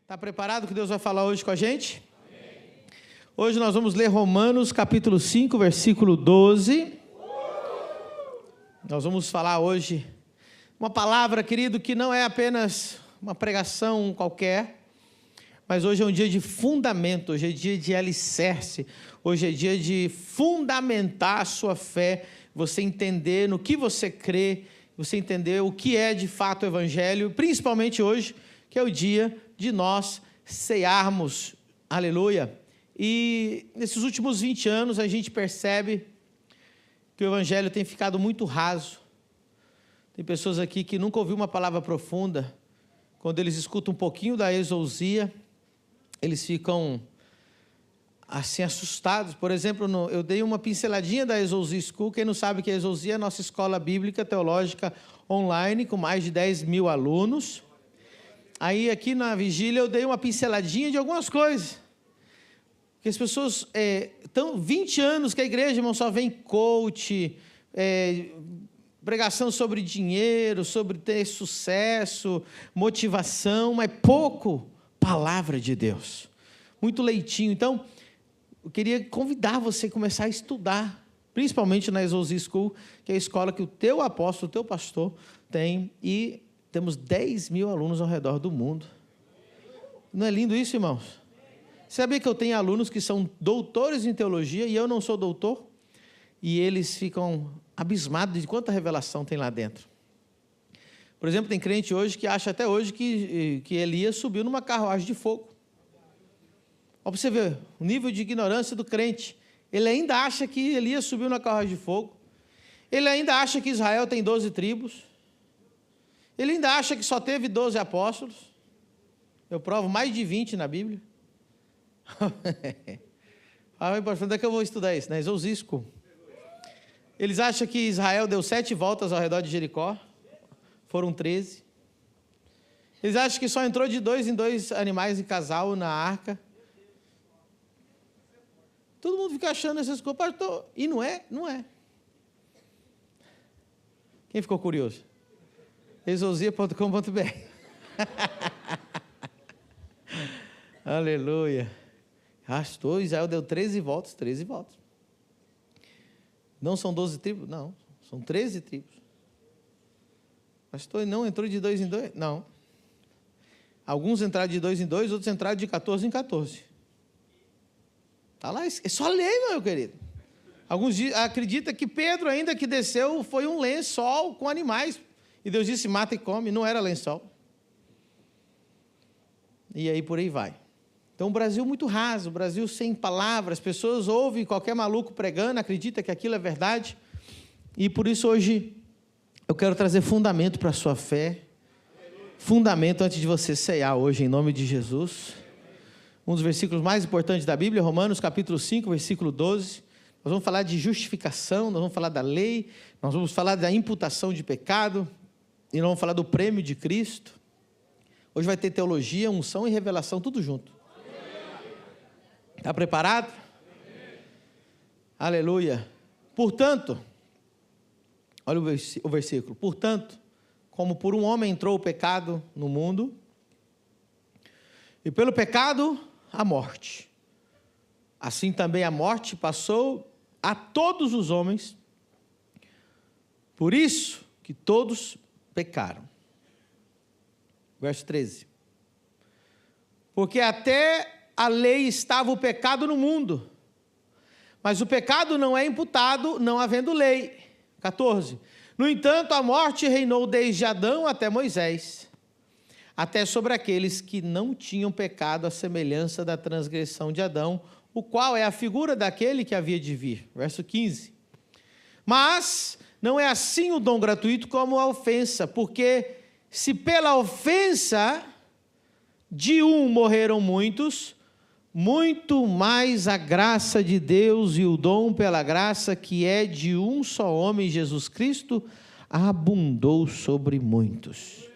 Está preparado que Deus vai falar hoje com a gente? Amém. Hoje nós vamos ler Romanos capítulo 5, versículo 12. Nós vamos falar hoje uma palavra, querido, que não é apenas uma pregação qualquer, mas hoje é um dia de fundamento, hoje é dia de alicerce, hoje é dia de fundamentar a sua fé, você entender no que você crê, você entender o que é de fato o Evangelho, principalmente hoje, que é o dia de nós cearmos, aleluia. E nesses últimos 20 anos a gente percebe que o Evangelho tem ficado muito raso. Tem pessoas aqui que nunca ouviram uma palavra profunda. Quando eles escutam um pouquinho da exousia, eles ficam assim assustados. Por exemplo, eu dei uma pinceladinha da Exousia School. Quem não sabe que a Exousia é a nossa escola bíblica teológica online, com mais de 10 mil alunos. Aí aqui na vigília eu dei uma pinceladinha de algumas coisas. Porque as pessoas estão 20 anos que a igreja, irmão, só vem coach, pregação sobre dinheiro, sobre ter sucesso, motivação, mas pouco palavra de Deus. Muito leitinho. Então, eu queria convidar você a começar a estudar, principalmente na Exousia School, que é a escola que o teu apóstolo, o teu pastor tem, e temos 10 mil alunos ao redor do mundo. Não é lindo isso, irmãos? Sabia que eu tenho alunos que são doutores em teologia e eu não sou doutor? E eles ficam abismados de quanta revelação tem lá dentro. Por exemplo, tem crente hoje que acha até hoje que Elias subiu numa carruagem de fogo. Olha para você ver o nível de ignorância do crente. Ele ainda acha que Elias subiu na carruagem de fogo. Ele ainda acha que Israel tem 12 tribos. Ele ainda acha que só teve 12 apóstolos. Eu provo mais de 20 na Bíblia. Onde é que eu vou estudar isso? Na Exousia School. Eles acham que Israel deu 7 voltas ao redor de Jericó. Foram 13. Eles acham que só entrou de 2 em 2 animais em casal na arca. Todo mundo fica achando essas coisas, pastor, e não é? Não é. Quem ficou curioso? exousia.com.br Aleluia. Pastor, Israel deu 13 voltas, 13 voltas. Não são 12 tribos? Não, são 13 tribos. Pastor, não entrou de 2 em 2? Não. Alguns entraram de 2 em 2, outros entraram de 14 em 14. Está lá, é só ler, meu querido. Alguns acreditam que Pedro, ainda que desceu, foi um lençol com animais. E Deus disse, mata e come, não era lençol. E aí por aí vai. Então o Brasil muito raso, o Brasil sem palavras, as pessoas ouvem qualquer maluco pregando, acreditam que aquilo é verdade. E por isso hoje eu quero trazer fundamento para a sua fé. Fundamento antes de você ceiar hoje, em nome de Jesus. Um dos versículos mais importantes da Bíblia, Romanos capítulo 5, versículo 12. Nós vamos falar de justificação, nós vamos falar da lei, nós vamos falar da imputação de pecado, e nós vamos falar do prêmio de Cristo. Hoje vai ter teologia, unção e revelação, tudo junto. Está preparado? Amém. Aleluia. Portanto, olha o versículo. Portanto, como por um homem entrou o pecado no mundo, e pelo pecado a morte, assim também a morte passou a todos os homens, por isso que todos pecaram. Verso 13. Porque até a lei estava o pecado no mundo, mas o pecado não é imputado, não havendo lei. 14. No entanto, a morte reinou desde Adão até Moisés, até sobre aqueles que não tinham pecado, à semelhança da transgressão de Adão, o qual é a figura daquele que havia de vir. Verso 15. Mas não é assim o dom gratuito como a ofensa, porque se pela ofensa de um morreram muitos, muito mais a graça de Deus e o dom pela graça que é de um só homem, Jesus Cristo, abundou sobre muitos.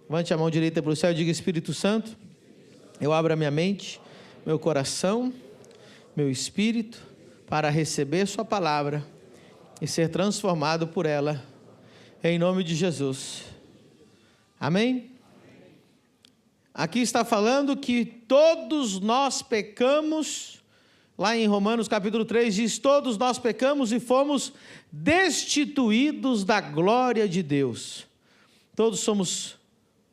Levante a mão direita para o céu e diga, Espírito Santo, eu abro a minha mente, meu coração, meu espírito, para receber sua palavra e ser transformado por ela, em nome de Jesus. Amém? Aqui está falando que todos nós pecamos, lá em Romanos capítulo 3 diz, todos nós pecamos e fomos destituídos da glória de Deus. Todos somos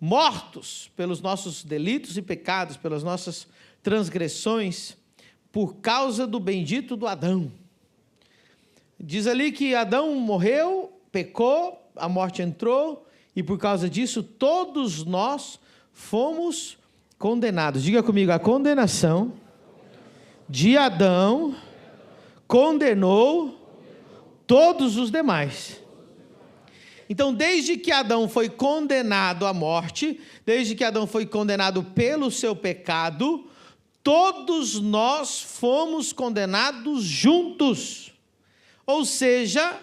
mortos pelos nossos delitos e pecados, pelas nossas transgressões, por causa do bendito do Adão. Diz ali que Adão morreu, pecou, a morte entrou, e por causa disso todos nós fomos condenados. Diga comigo, a condenação de Adão condenou todos os demais. Então, desde que Adão foi condenado à morte, desde que Adão foi condenado pelo seu pecado, todos nós fomos condenados juntos. Ou seja,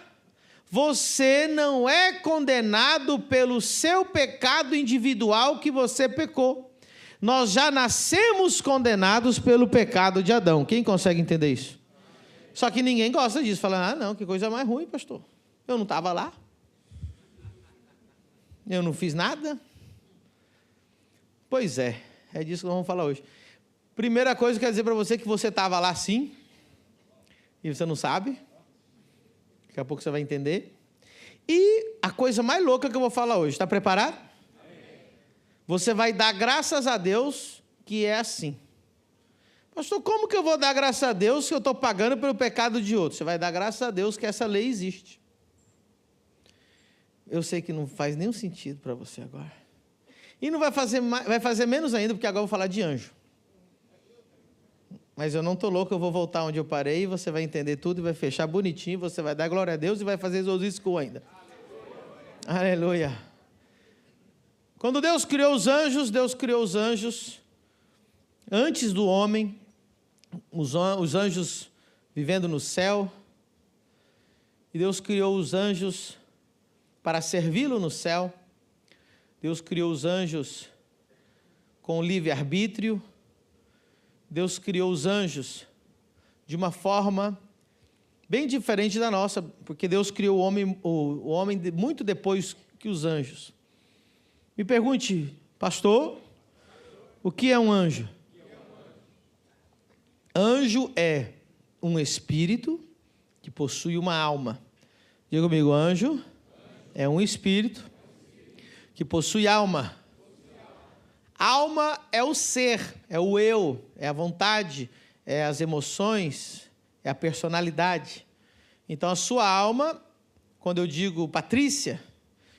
você não é condenado pelo seu pecado individual que você pecou. Nós já nascemos condenados pelo pecado de Adão. Quem consegue entender isso? Só que ninguém gosta disso. Fala, não, que coisa mais ruim, pastor. Eu não estava lá. Eu não fiz nada. Pois é disso que nós vamos falar hoje. Primeira coisa, quer dizer para você que você estava lá sim, e você não sabe. Daqui a pouco você vai entender. E a coisa mais louca que eu vou falar hoje, está preparado? Você vai dar graças a Deus que é assim. Pastor, como que eu vou dar graças a Deus se eu estou pagando pelo pecado de outro? Você vai dar graças a Deus que essa lei existe. Eu sei que não faz nenhum sentido para você agora. E não vai fazer menos ainda, porque agora eu vou falar de anjo. Mas eu não estou louco, eu vou voltar onde eu parei, você vai entender tudo e vai fechar bonitinho, você vai dar glória a Deus e vai fazer exorcismo ainda. Aleluia. Aleluia. Quando Deus criou os anjos antes do homem, os anjos vivendo no céu, e Deus criou os anjos para servi-lo no céu. Deus criou os anjos com livre-arbítrio. Deus criou os anjos de uma forma bem diferente da nossa, porque Deus criou o homem muito depois que os anjos. Me pergunte, pastor, o que é um anjo? Anjo é um espírito que possui uma alma. Diga comigo, anjo é um espírito que possui alma. Alma é o ser, é o eu, é a vontade, é as emoções, é a personalidade. Então, a sua alma, quando eu digo Patrícia,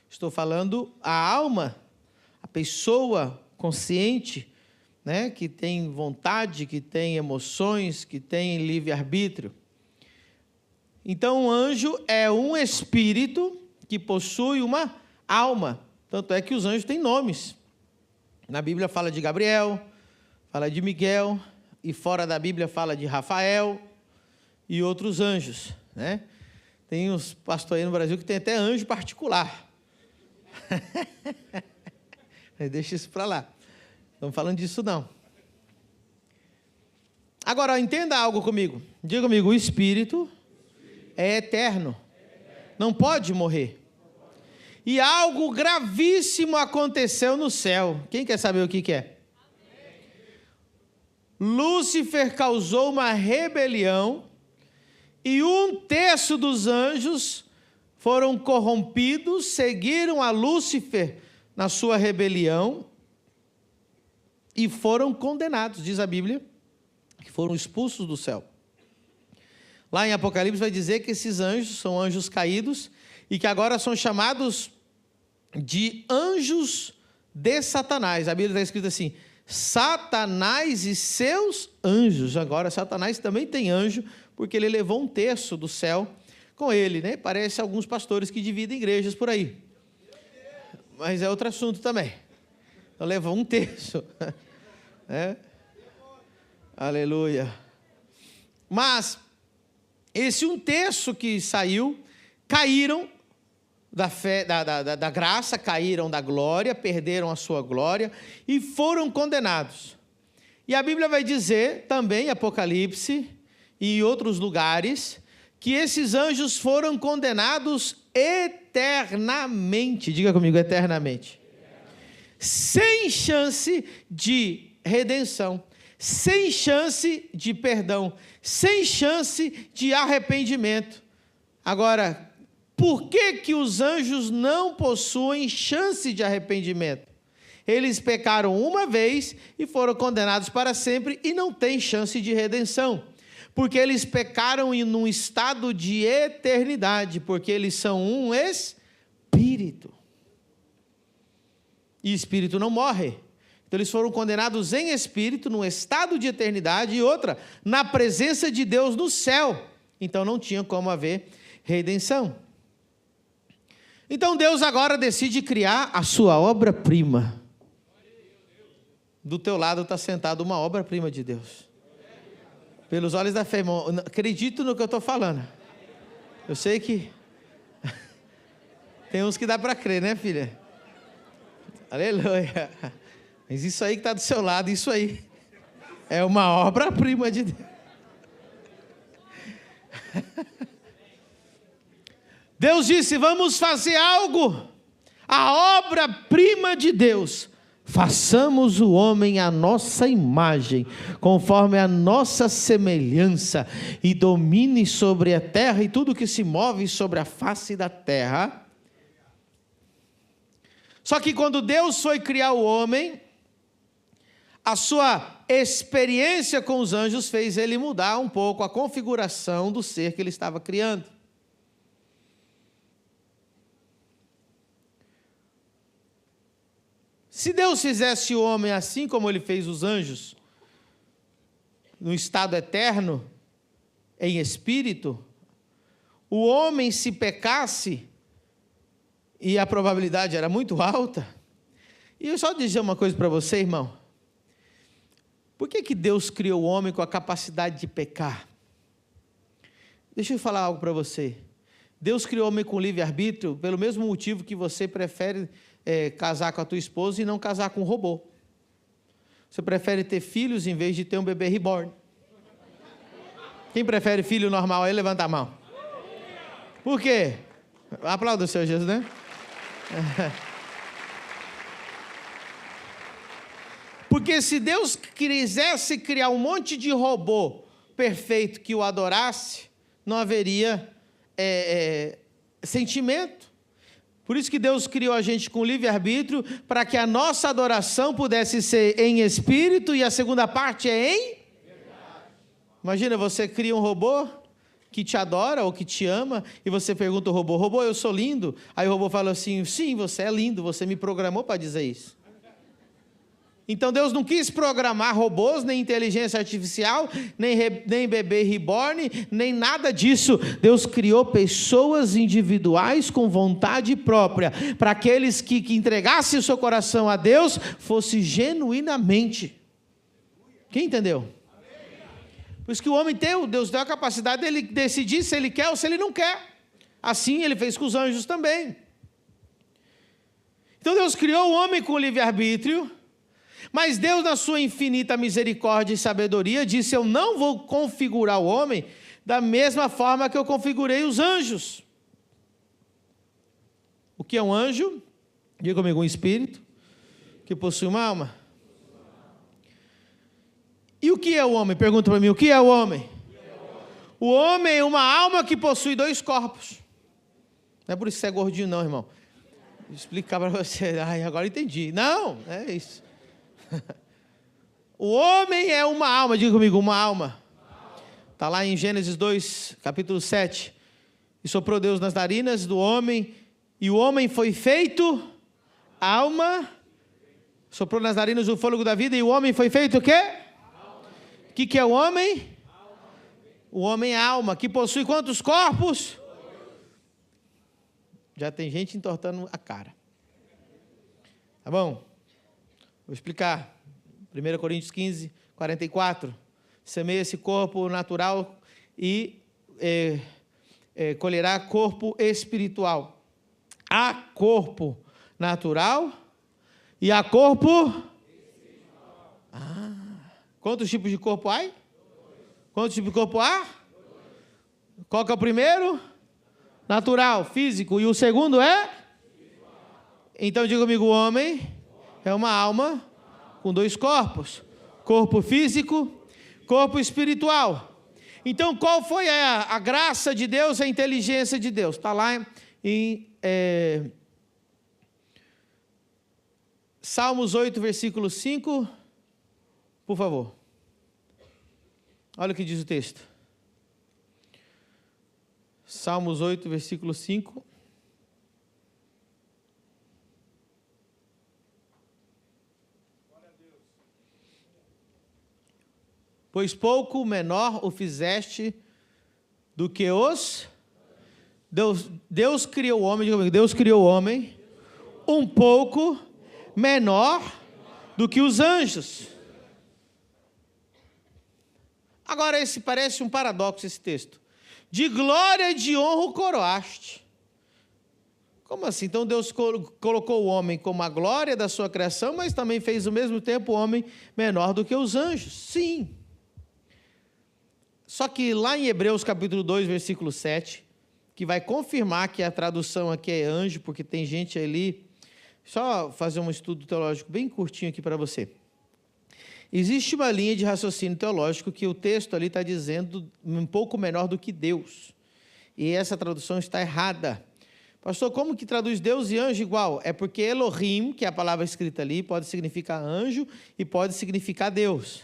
estou falando a alma, a pessoa consciente, né, que tem vontade, que tem emoções, que tem livre-arbítrio. Então, o anjo é um espírito que possui uma alma. Tanto é que os anjos têm nomes. Na Bíblia fala de Gabriel, fala de Miguel, e fora da Bíblia fala de Rafael e outros anjos, né? Tem uns pastores aí no Brasil que tem até anjo particular. Deixa isso para lá. Não estamos falando disso, não. Agora, entenda algo comigo. Diga comigo, o Espírito é eterno. Não pode morrer. E algo gravíssimo aconteceu no céu. Quem quer saber o que é? Lúcifer causou uma rebelião e 1/3 dos anjos foram corrompidos, seguiram a Lúcifer na sua rebelião e foram condenados, diz a Bíblia, que foram expulsos do céu. Lá em Apocalipse vai dizer que esses anjos são anjos caídos e que agora são chamados de anjos de Satanás. A Bíblia está escrita assim, Satanás e seus anjos. Agora, Satanás também tem anjo, porque ele levou 1/3 do céu com ele, né? Parece alguns pastores que dividem igrejas por aí. Mas é outro assunto também. Então, levou 1/3. É? Aleluia. Mas, esse 1/3 que saiu, caíram da fé, da graça, caíram da glória, perderam a sua glória e foram condenados. E a Bíblia vai dizer também, Apocalipse e outros lugares, que esses anjos foram condenados eternamente. Diga comigo, eternamente. sem chance de redenção, sem chance de perdão, sem chance de arrependimento. Agora, por que os anjos não possuem chance de arrependimento? Eles pecaram uma vez e foram condenados para sempre e não têm chance de redenção. Porque eles pecaram em um estado de eternidade, porque eles são um espírito. E espírito não morre. Então eles foram condenados em espírito, num estado de eternidade, e outra, na presença de Deus no céu. Então não tinha como haver redenção. Então Deus agora decide criar a sua obra-prima. Do teu lado está sentado uma obra-prima de Deus. Pelos olhos da fé, irmão, acredito no que eu estou falando. Eu sei que tem uns que dá para crer, né, filha? Aleluia. Mas isso aí que está do seu lado, isso aí é uma obra-prima de Deus. Deus disse, vamos fazer algo, a obra-prima de Deus. Façamos o homem à nossa imagem, conforme a nossa semelhança, e domine sobre a terra e tudo que se move sobre a face da terra. Só que quando Deus foi criar o homem, a sua experiência com os anjos fez ele mudar um pouco a configuração do ser que ele estava criando. Se Deus fizesse o homem assim como ele fez os anjos, no estado eterno, em espírito, o homem se pecasse, e a probabilidade era muito alta. E eu só dizer uma coisa para você, irmão. Por que Deus criou o homem com a capacidade de pecar? Deixa eu falar algo para você. Deus criou o homem com livre-arbítrio pelo mesmo motivo que você prefere casar com a tua esposa e não casar com um robô. Você prefere ter filhos em vez de ter um bebê reborn. Quem prefere filho normal aí, levanta a mão. Por quê? Aplauda o Senhor Jesus, né? Porque se Deus quisesse criar um monte de robô perfeito que o adorasse, não haveria sentimento. Por isso que Deus criou a gente com livre-arbítrio, para que a nossa adoração pudesse ser em espírito, e a segunda parte é em verdade. Imagina, você cria um robô que te adora ou que te ama, e você pergunta ao robô, robô, eu sou lindo? Aí o robô fala assim, sim, você é lindo, você me programou para dizer isso. Então Deus não quis programar robôs, nem inteligência artificial, nem bebê reborn, nem nada disso. Deus criou pessoas individuais com vontade própria, para aqueles que entregassem o seu coração a Deus, fosse genuinamente. Quem entendeu? Por isso que o homem Deus deu a capacidade dele decidir se ele quer ou se ele não quer. Assim ele fez com os anjos também. Então Deus criou o homem com livre-arbítrio, mas Deus, na sua infinita misericórdia e sabedoria, disse, eu não vou configurar o homem da mesma forma que eu configurei os anjos. O que é um anjo? Diga comigo, um espírito que possui uma alma. E o que é o homem? Pergunta para mim, o que é o homem? O homem é uma alma que possui 2 corpos. Não é por isso que você é gordinho não, irmão. Vou explicar para você. Ai, agora entendi. Não, é isso. O homem é uma alma, diga comigo, uma alma. Está lá em Gênesis 2, capítulo 7. E soprou Deus nas narinas do homem, e o homem foi feito alma. Soprou nas narinas o fôlego da vida, e o homem foi feito o quê? O que é o homem? O homem é alma, que possui quantos corpos? Já tem gente entortando a cara. Tá bom? Vou explicar. 1 Coríntios 15, 44. Semeia esse corpo natural e colherá corpo espiritual. Há corpo natural e há corpo espiritual. Quantos tipos de corpo há? Quantos tipos de corpo há? Qual que é o primeiro? Natural, físico. E o segundo é? Então diga comigo, o homem é uma alma com dois corpos: corpo físico, corpo espiritual. Então, qual foi a graça de Deus, a inteligência de Deus? Está lá em Salmos 8, versículo 5, por favor. Olha o que diz o texto. Salmos 8, versículo 5. Pois pouco menor o fizeste do que os... Deus criou o homem, diga comigo, Deus criou o homem um pouco menor do que os anjos. Agora, esse parece um paradoxo, esse texto. De glória e de honra o coroaste. Como assim? Então Deus colocou o homem como a glória da sua criação, mas também fez ao mesmo tempo o homem menor do que os anjos. Sim. Só que lá em Hebreus capítulo 2, versículo 7, que vai confirmar que a tradução aqui é anjo, porque tem gente ali... Só fazer um estudo teológico bem curtinho aqui para você. Existe uma linha de raciocínio teológico que o texto ali está dizendo um pouco menor do que Deus. E essa tradução está errada. Pastor, como que traduz Deus e anjo igual? É porque Elohim, que é a palavra escrita ali, pode significar anjo e pode significar Deus.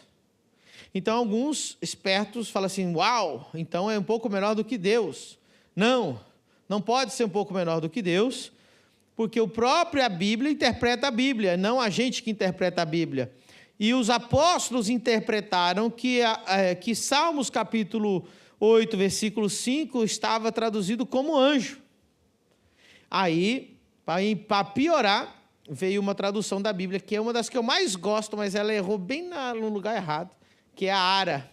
Então, alguns espertos falam assim, uau, então é um pouco menor do que Deus. Não, não pode ser um pouco menor do que Deus, porque a própria Bíblia interpreta a Bíblia, não a gente que interpreta a Bíblia. E os apóstolos interpretaram que Salmos capítulo 8, versículo 5, estava traduzido como anjo. Aí, para piorar, veio uma tradução da Bíblia, que é uma das que eu mais gosto, mas ela errou bem no lugar errado, que é a Ara.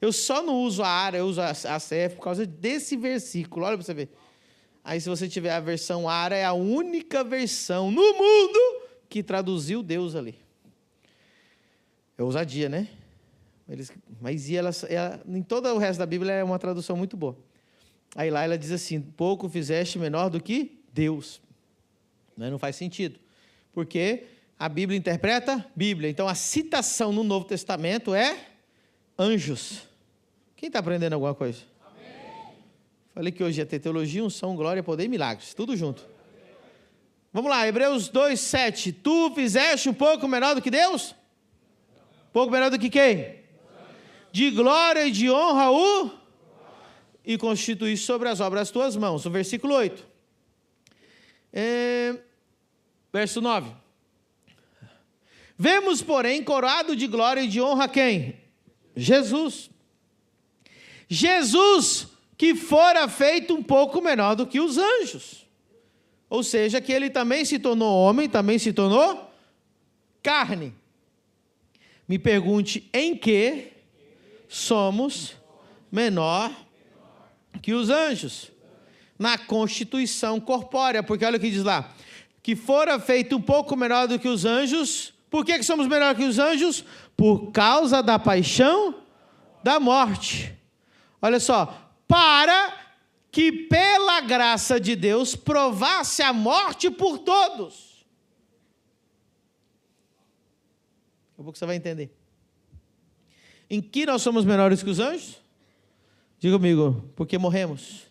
Eu só não uso a Ara, eu uso a CF por causa desse versículo, olha para você ver. Aí, se você tiver a versão Ara, é a única versão no mundo que traduziu Deus ali. É ousadia, né? Mas em todo o resto da Bíblia é uma tradução muito boa. Aí lá ela diz assim, pouco fizeste menor do que Deus. Não faz sentido. Porque a Bíblia interpreta Bíblia. Então, a citação no Novo Testamento é anjos. Quem está aprendendo alguma coisa? Falei que hoje ia ter teologia, unção, glória, poder e milagres. Tudo junto. Vamos lá, Hebreus 2, 7. Tu fizeste um pouco menor do que Deus? Um pouco menor do que quem? De glória e de honra e constituíste sobre as obras das tuas mãos. O versículo 8. Verso 9. Vemos, porém, coroado de glória e de honra quem? Jesus. Jesus que fora feito um pouco menor do que os anjos. Ou seja, que ele também se tornou homem, também se tornou carne. Me pergunte em que somos menor que os anjos? Na constituição corpórea, porque olha o que diz lá, que fora feito um pouco menor do que os anjos. Por que somos menor que os anjos? Por causa da paixão da morte. Olha só, para que pela graça de Deus provasse a morte por todos. Daqui a pouco você vai entender. Em que nós somos menores que os anjos? Diga comigo, porque morremos.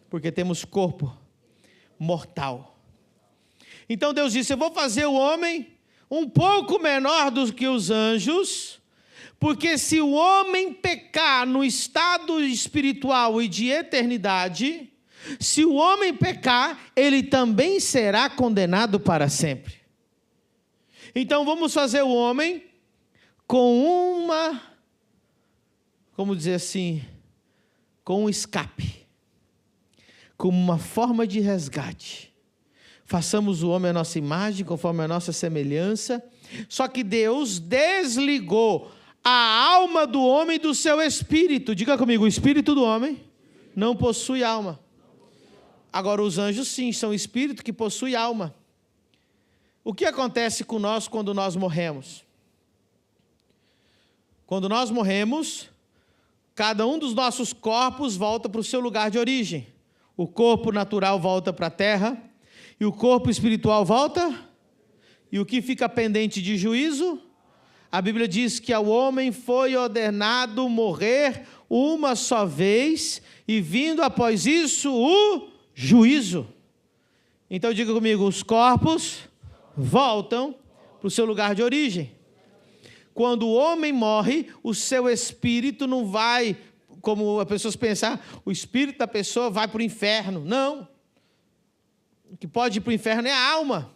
Porque temos corpo mortal. Então Deus disse, eu vou fazer o homem um pouco menor do que os anjos, porque se o homem pecar no estado espiritual e de eternidade, se o homem pecar, ele também será condenado para sempre. Então vamos fazer o homem com como dizer assim, com um escape, como uma forma de resgate. Façamos o homem à nossa imagem, conforme a nossa semelhança. Só que Deus desligou a alma do homem do seu espírito. Diga comigo, o espírito do homem não possui alma. Agora os anjos sim, são espírito que possui alma. O que acontece com nós quando nós morremos? Quando nós morremos, cada um dos nossos corpos volta para o seu lugar de origem. O corpo natural volta para a terra e o corpo espiritual volta. E o que fica pendente de juízo? A Bíblia diz que ao homem foi ordenado morrer uma só vez, e vindo após isso o juízo. Então diga comigo, os corpos voltam para o seu lugar de origem. Quando o homem morre, o seu espírito não vai, como as pessoas pensam, o espírito da pessoa vai para o inferno. Não. O que pode ir para o inferno é a alma.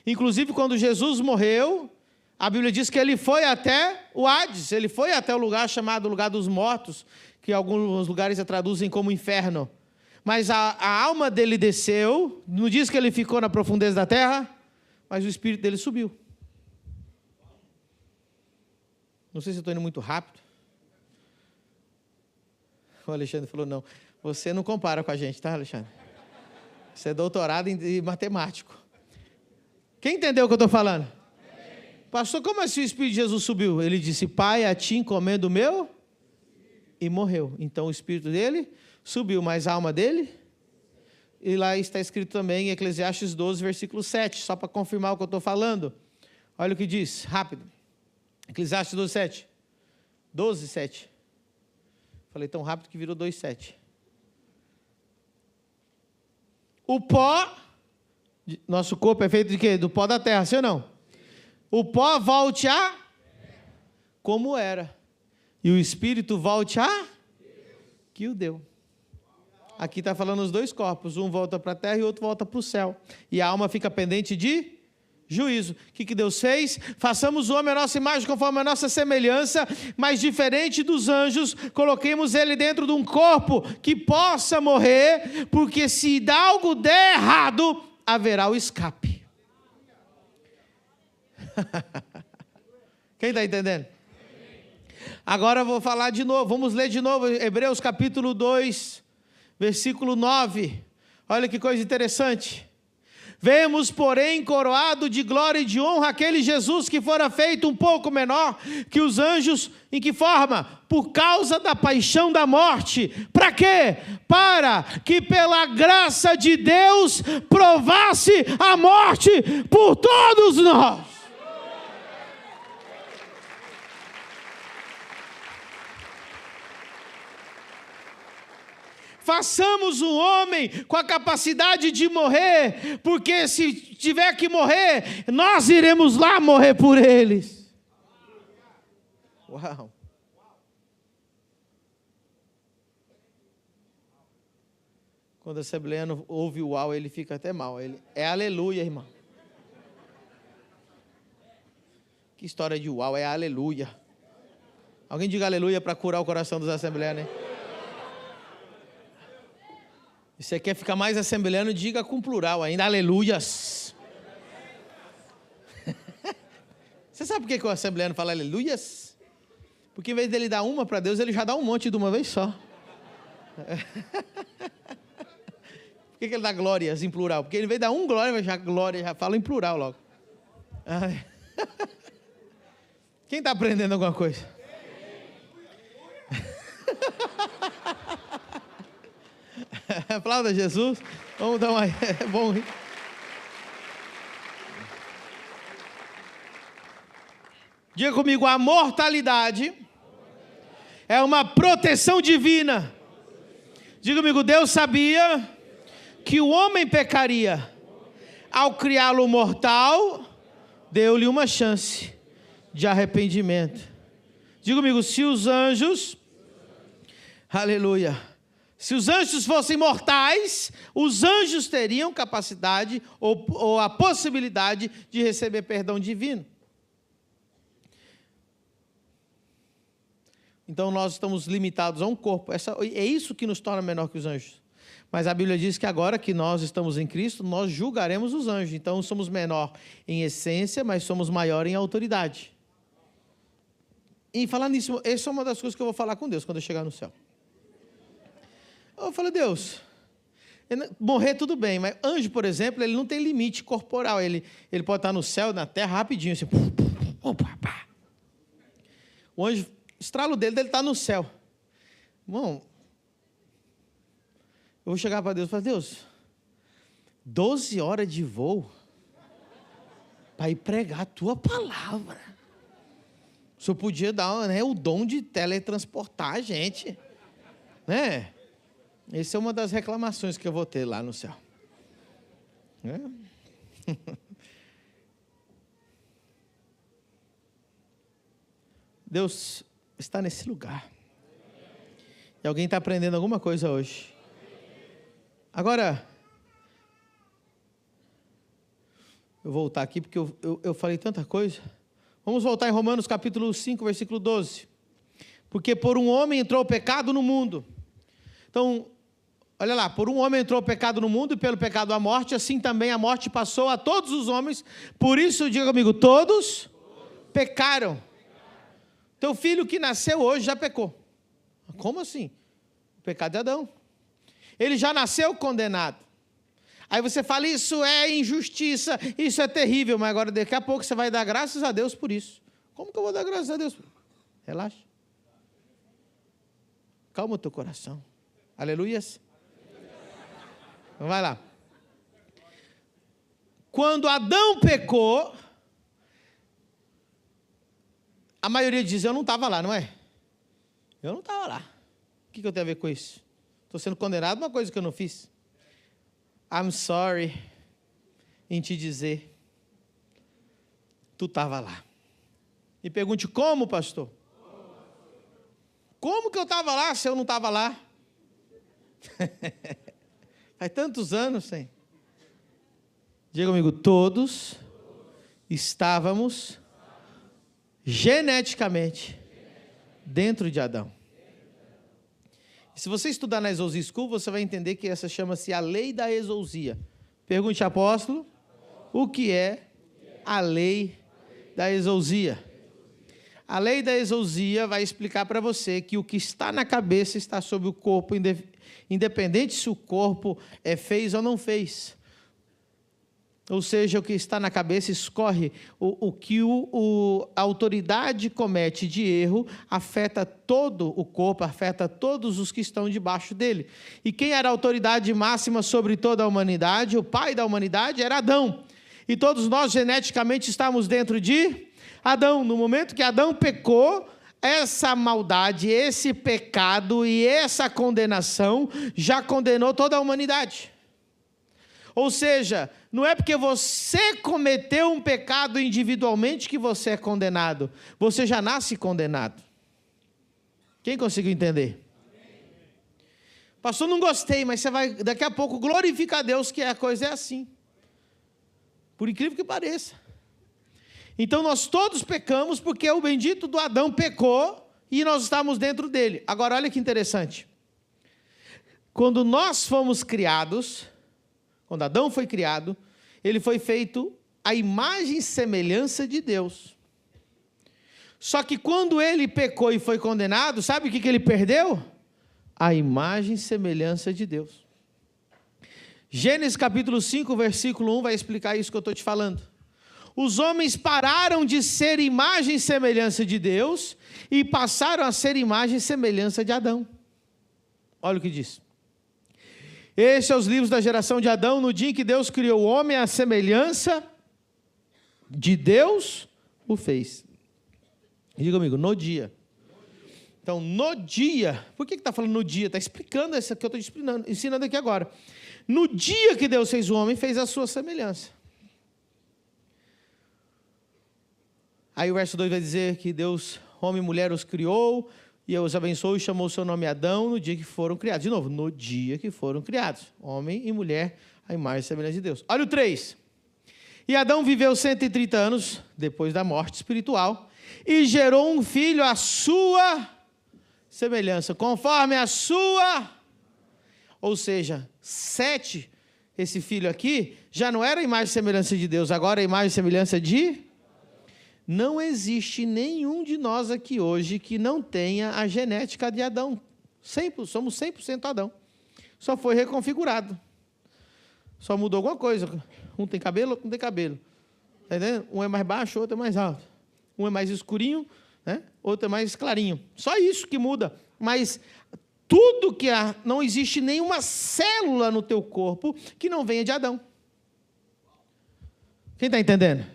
Inclusive, quando Jesus morreu, a Bíblia diz que ele foi até o Hades, ele foi até o lugar chamado lugar dos mortos, que alguns lugares a traduzem como inferno. Mas a alma dele desceu, não diz que ele ficou na profundeza da terra, mas o espírito dele subiu. Não sei se eu estou indo muito rápido. O Alexandre falou, não, você não compara com a gente, tá, Alexandre? Você é doutorado em matemático. Quem entendeu o que eu estou falando? Pastor, como assim o Espírito de Jesus subiu? Ele disse, Pai, a ti encomendo o meu, e morreu. Então o Espírito dele subiu, mas a alma dele? E lá está escrito também em Eclesiastes 12, versículo 7, só para confirmar o que eu estou falando. Olha o que diz, rápido. Eclesiastes 12, 7. 12, 7. Falei tão rápido que virou 2, 7. O pó, nosso corpo é feito de quê? Do pó da terra, sim ou não? O pó volte a como era. E o Espírito volte a que o deu. Aqui está falando os dois corpos. Um volta para a terra e o outro volta para o céu. E a alma fica pendente de juízo. O que Deus fez? Façamos o homem a nossa imagem conforme a nossa semelhança, mas diferente dos anjos, coloquemos ele dentro de um corpo que possa morrer, porque se algo der errado, haverá o escape. Quem está entendendo? Agora eu vou falar de novo, vamos ler de novo, Hebreus capítulo 2, versículo 9. Olha que coisa interessante. Vemos, porém, coroado de glória e de honra aquele Jesus que fora feito um pouco menor que os anjos. Em que forma? Por causa da paixão da morte. Para quê? Para que pela graça de Deus provasse a morte por todos nós. Façamos um homem com a capacidade de morrer, porque se tiver que morrer, nós iremos lá morrer por eles. Uau! Quando o assembleano ouve o uau, ele fica até mal. Ele é aleluia, irmão. Que história de uau, é aleluia. Alguém diga aleluia para curar o coração dos assembleanos, hein? Se você quer ficar mais assembleano, diga com plural ainda, aleluias. Você sabe por que o assembleano fala aleluias? Porque em vez dele dar uma para Deus, ele já dá um monte de uma vez só. Por que ele dá glórias em plural? Porque ele veio dar um glória, já fala em plural logo. Quem está aprendendo alguma coisa? Aplauda Jesus. Vamos dar uma... É bom. Diga comigo, a mortalidade é uma proteção divina. Diga comigo, Deus sabia que o homem pecaria. Ao criá-lo mortal, deu-lhe uma chance de arrependimento. Diga comigo, se os anjos... Aleluia. Se os anjos fossem mortais, os anjos teriam capacidade ou a possibilidade de receber perdão divino. Então nós estamos limitados a um corpo. É isso que nos torna menor que os anjos. Mas a Bíblia diz que agora que nós estamos em Cristo, nós julgaremos os anjos. Então somos menor em essência, mas somos maior em autoridade. E falando nisso, essa é uma das coisas que eu vou falar com Deus quando eu chegar no céu. Eu falo, Deus, morrer tudo bem, mas anjo, por exemplo, ele não tem limite corporal, ele pode estar no céu, na terra, rapidinho, assim, o anjo, estralo dele está no céu. Irmão, eu vou chegar para Deus e falar, Deus, 12 horas de voo? para ir pregar a tua palavra. O senhor podia dar, né, o dom de teletransportar a gente. Né? Essa é uma das reclamações que eu vou ter lá no céu. Né? Deus está nesse lugar. E alguém está aprendendo alguma coisa hoje. Agora, eu vou voltar aqui porque eu falei tanta coisa. Vamos voltar em Romanos capítulo 5, versículo 12. Porque por um homem entrou o pecado no mundo. Então, olha lá, por um homem entrou o pecado no mundo e pelo pecado a morte, assim também a morte passou a todos os homens. Por isso, diga comigo, todos pecaram. Teu filho que nasceu hoje já pecou. Como assim? O pecado de Adão. Ele já nasceu condenado. Aí você fala, isso é injustiça, isso é terrível, mas agora daqui a pouco você vai dar graças a Deus por isso. Como que eu vou dar graças a Deus? Relaxa. Calma o teu coração. Aleluias. Então vai lá. Quando Adão pecou, a maioria diz, eu não estava lá, não é? Eu não estava lá. O que eu tenho a ver com isso? Estou sendo condenado uma coisa que eu não fiz. I'm sorry em te dizer, tu estava lá. E pergunte, como, pastor? Como que eu estava lá se eu não estava lá? Faz tantos anos, sem. Diga comigo, todos estávamos geneticamente dentro de Adão. Se você estudar na Exousia School, você vai entender que essa chama-se a lei da exousia. Pergunte, apóstolo, o que é a lei da exousia? A lei da exousia vai explicar para você que o que está na cabeça está sobre o corpo, independente se o corpo fez ou não fez. Ou seja, o que está na cabeça escorre. O que a autoridade comete de erro afeta todo o corpo, afeta todos os que estão debaixo dele. E quem era a autoridade máxima sobre toda a humanidade, o pai da humanidade, era Adão. E todos nós geneticamente estamos dentro de Adão. No momento que Adão pecou, essa maldade, esse pecado e essa condenação já condenou toda a humanidade. Ou seja, não é porque você cometeu um pecado individualmente que você é condenado. Você já nasce condenado. Quem conseguiu entender? Pastor, não gostei, mas você vai daqui a pouco glorificar a Deus que a coisa é assim. Por incrível que pareça. Então nós todos pecamos porque o bendito do Adão pecou e nós estamos dentro dele. Agora olha que interessante. Quando nós fomos criados... Quando Adão foi criado, ele foi feito à imagem e semelhança de Deus. Só que quando ele pecou e foi condenado, sabe o que ele perdeu? A imagem e semelhança de Deus. Gênesis capítulo 5, versículo 1 vai explicar isso que eu estou te falando. Os homens pararam de ser imagem e semelhança de Deus e passaram a ser imagem e semelhança de Adão. Olha o que diz. Estes são os livros da geração de Adão, no dia em que Deus criou o homem, à semelhança de Deus o fez. Diga comigo, no dia. Então, no dia, por que está falando no dia? Está explicando essa que eu estou ensinando aqui agora. No dia que Deus fez o homem, fez a sua semelhança. Aí o verso 2 vai dizer que Deus, homem e mulher, os criou, e os abençoou e chamou o seu nome Adão no dia que foram criados. De novo, no dia que foram criados. Homem e mulher, a imagem e semelhança de Deus. Olha o 3. E Adão viveu 130 anos, depois da morte espiritual, e gerou um filho à sua semelhança, conforme a sua... Ou seja, 7, esse filho aqui, já não era a imagem e semelhança de Deus, agora é a imagem e semelhança de... Não existe nenhum de nós aqui hoje que não tenha a genética de Adão. Somos 100% Adão. Só foi reconfigurado. Só mudou alguma coisa. Um tem cabelo, outro não tem cabelo. Está entendendo? Um é mais baixo, outro é mais alto. Um é mais escurinho, né? Outro é mais clarinho. Só isso que muda. Mas tudo que há, não existe nenhuma célula no teu corpo que não venha de Adão. Quem está entendendo?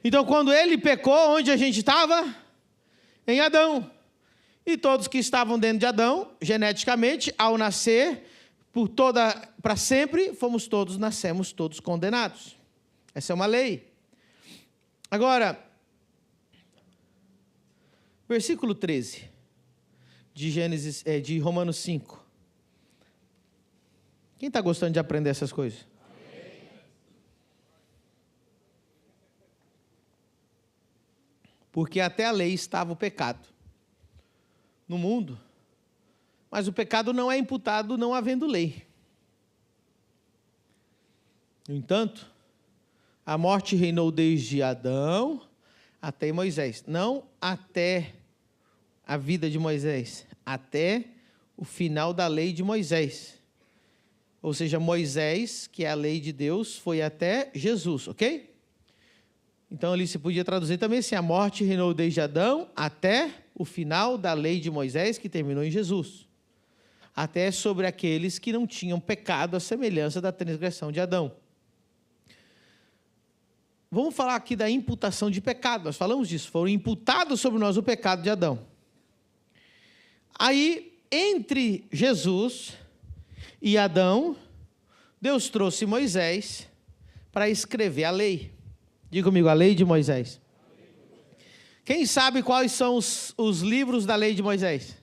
Então, quando ele pecou, onde a gente estava? Em Adão. E todos que estavam dentro de Adão, geneticamente, ao nascer, para sempre, nascemos todos condenados. Essa é uma lei. Agora, versículo 13 de Romanos 5. Quem está gostando de aprender essas coisas? Porque até a lei estava o pecado no mundo, mas o pecado não é imputado não havendo lei. No entanto, a morte reinou desde Adão até Moisés. Não até a vida de Moisés, até o final da lei de Moisés. Ou seja, Moisés, que é a lei de Deus, foi até Jesus, ok? Então, ali se podia traduzir também assim, a morte reinou desde Adão até o final da lei de Moisés, que terminou em Jesus. Até sobre aqueles que não tinham pecado, à semelhança da transgressão de Adão. Vamos falar aqui da imputação de pecado. Nós falamos disso. Foram imputados sobre nós o pecado de Adão. Aí, entre Jesus e Adão, Deus trouxe Moisés para escrever a lei. Diga comigo, a lei de Moisés. Quem sabe quais são os livros da lei de Moisés?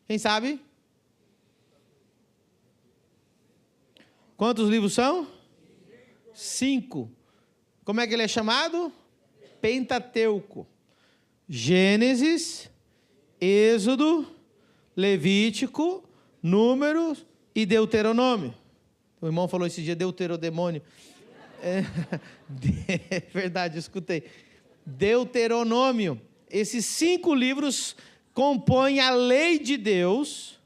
Quem sabe? Quantos livros são? 5. Como é que ele é chamado? Pentateuco. Gênesis, Êxodo, Levítico, Números e Deuteronômio. O irmão falou esse dia Deuterodemônio. É verdade, escutei. Deuteronômio. Esses 5 livros compõem a lei de Deus.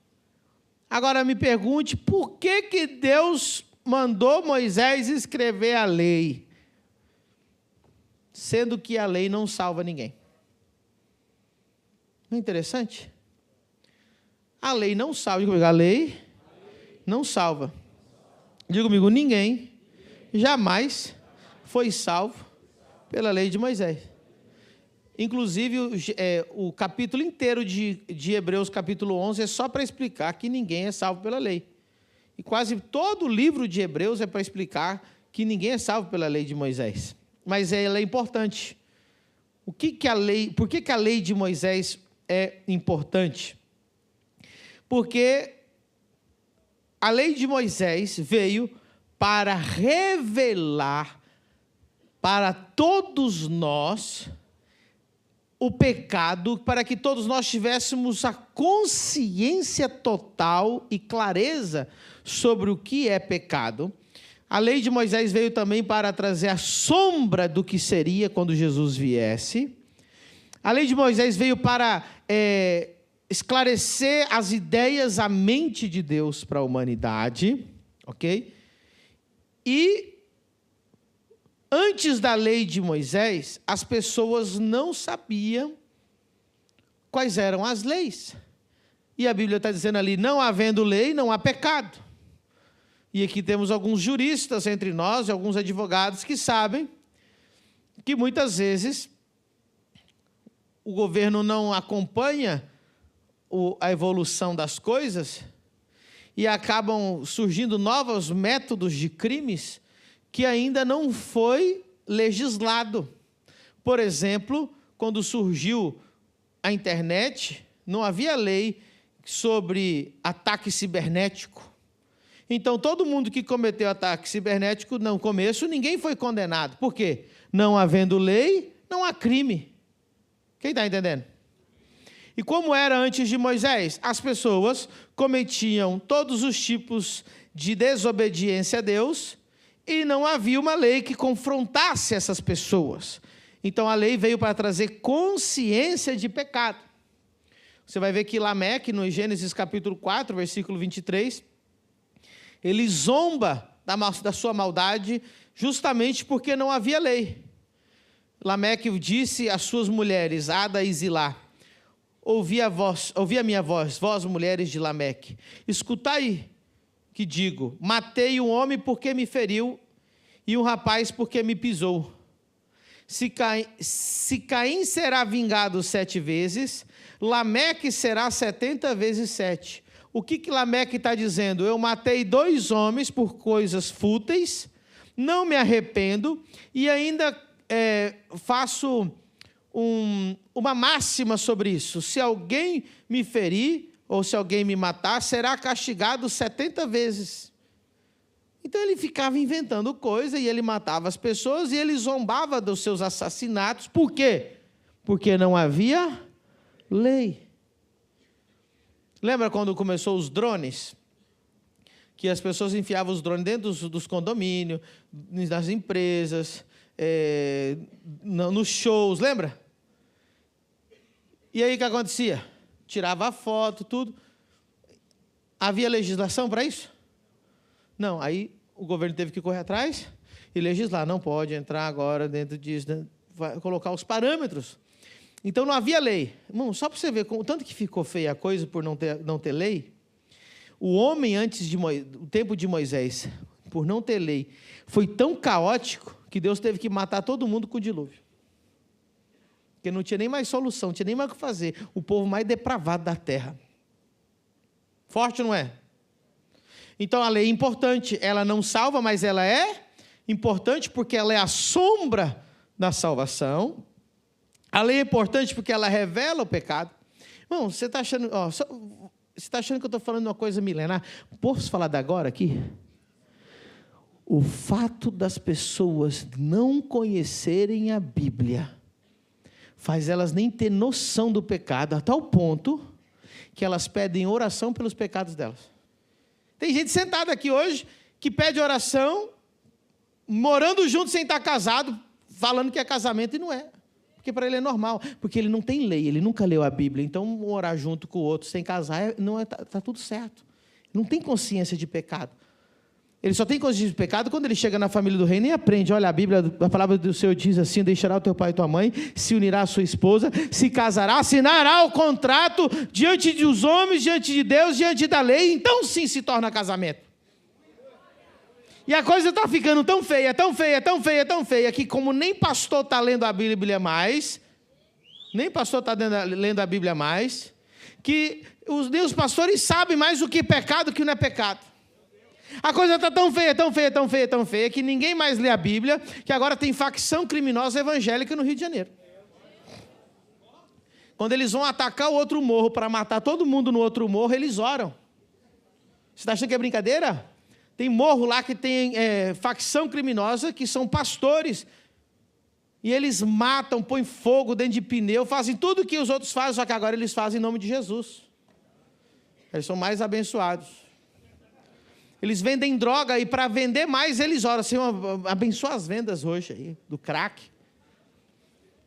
Agora me pergunte, por que Deus mandou Moisés escrever a lei? Sendo que a lei não salva ninguém. Não é interessante? A lei não salva. Diga comigo, a lei não salva. Diga comigo, ninguém jamais foi salvo pela lei de Moisés. Inclusive, o capítulo inteiro de Hebreus, capítulo 11, é só para explicar que ninguém é salvo pela lei. E quase todo o livro de Hebreus é para explicar que ninguém é salvo pela lei de Moisés. Mas ela é importante. Por que a lei de Moisés é importante? Porque a lei de Moisés veio para revelar para todos nós o pecado, para que todos nós tivéssemos a consciência total e clareza sobre o que é pecado. A lei de Moisés veio também para trazer a sombra do que seria quando Jesus viesse. A lei de Moisés veio para esclarecer as ideias, a mente de Deus para a humanidade, ok? E antes da lei de Moisés, as pessoas não sabiam quais eram as leis. E a Bíblia está dizendo ali, não havendo lei, não há pecado. E aqui temos alguns juristas entre nós, e alguns advogados que sabem que muitas vezes o governo não acompanha a evolução das coisas e acabam surgindo novos métodos de crimes que ainda não foi legislado. Por exemplo, quando surgiu a internet, não havia lei sobre ataque cibernético. Então, todo mundo que cometeu ataque cibernético, no começo, ninguém foi condenado. Por quê? Não havendo lei, não há crime. Quem está entendendo? E como era antes de Moisés? As pessoas cometiam todos os tipos de desobediência a Deus e não havia uma lei que confrontasse essas pessoas. Então, a lei veio para trazer consciência de pecado. Você vai ver que Lameque, no Gênesis capítulo 4, versículo 23, ele zomba da sua maldade justamente porque não havia lei. Lameque disse às suas mulheres, Ada e Zilá, ouvi a minha voz, vós mulheres de Lameque, escutai que digo, matei um homem porque me feriu e um rapaz porque me pisou. Se Caim será vingado 7 vezes, Lameque será 70 vezes 7. O que Lameque está dizendo? Eu matei 2 homens por coisas fúteis, não me arrependo e ainda faço uma máxima sobre isso. Se alguém me ferir ou se alguém me matar, será castigado 70 vezes. Então ele ficava inventando coisa e ele matava as pessoas e ele zombava dos seus assassinatos. Por quê? Porque não havia lei. Lembra quando começou os drones? Que as pessoas enfiavam os drones dentro dos condomínios, das empresas, nos shows, lembra? E aí o que acontecia? Tirava a foto, tudo. Havia legislação para isso? Não, aí o governo teve que correr atrás e legislar. Não pode entrar agora dentro disso, né? Vai colocar os parâmetros. Então não havia lei. Irmão, só para você ver o tanto que ficou feia a coisa por não ter lei. O homem antes do tempo de Moisés, por não ter lei, foi tão caótico que Deus teve que matar todo mundo com o dilúvio. Porque não tinha nem mais solução, não tinha nem mais o que fazer. O povo mais depravado da terra. Forte, não é? Então a lei é importante. Ela não salva, mas ela é importante porque ela é a sombra da salvação. A lei é importante porque ela revela o pecado. Irmão, você está achando, você está achando que eu estou falando uma coisa milenar? Posso falar da agora aqui? O fato das pessoas não conhecerem a Bíblia faz elas nem ter noção do pecado, a tal ponto que elas pedem oração pelos pecados delas. Tem gente sentada aqui hoje que pede oração, morando junto sem estar casado, falando que é casamento e não é. Porque para ele é normal, porque ele não tem lei, ele nunca leu a Bíblia. Então, orar junto com o outro sem casar, tá tudo certo. Não tem consciência de pecado. Ele só tem consciência de pecado quando ele chega na família do reino e aprende. Olha, a palavra do Senhor diz assim: deixará o teu pai e tua mãe, se unirá à sua esposa, se casará, assinará o contrato diante dos homens, diante de Deus, diante da lei. Então sim se torna casamento. E a coisa está ficando tão feia, tão feia, tão feia, tão feia, que como nem pastor está lendo a Bíblia mais, nem pastor está lendo a Bíblia mais, que os pastores sabem mais o que é pecado e o que não é pecado. A coisa está tão feia, tão feia, tão feia, tão feia, que ninguém mais lê a Bíblia, que agora tem facção criminosa evangélica no Rio de Janeiro. Quando eles vão atacar o outro morro para matar todo mundo no outro morro, eles oram. Você está achando que é brincadeira? Tem morro lá que tem facção criminosa, que são pastores. E eles matam, põem fogo dentro de pneu, fazem tudo o que os outros fazem, só que agora eles fazem em nome de Jesus. Eles são mais abençoados. Eles vendem droga e para vender mais eles oram. Senhor, abençoa as vendas hoje aí, do crack.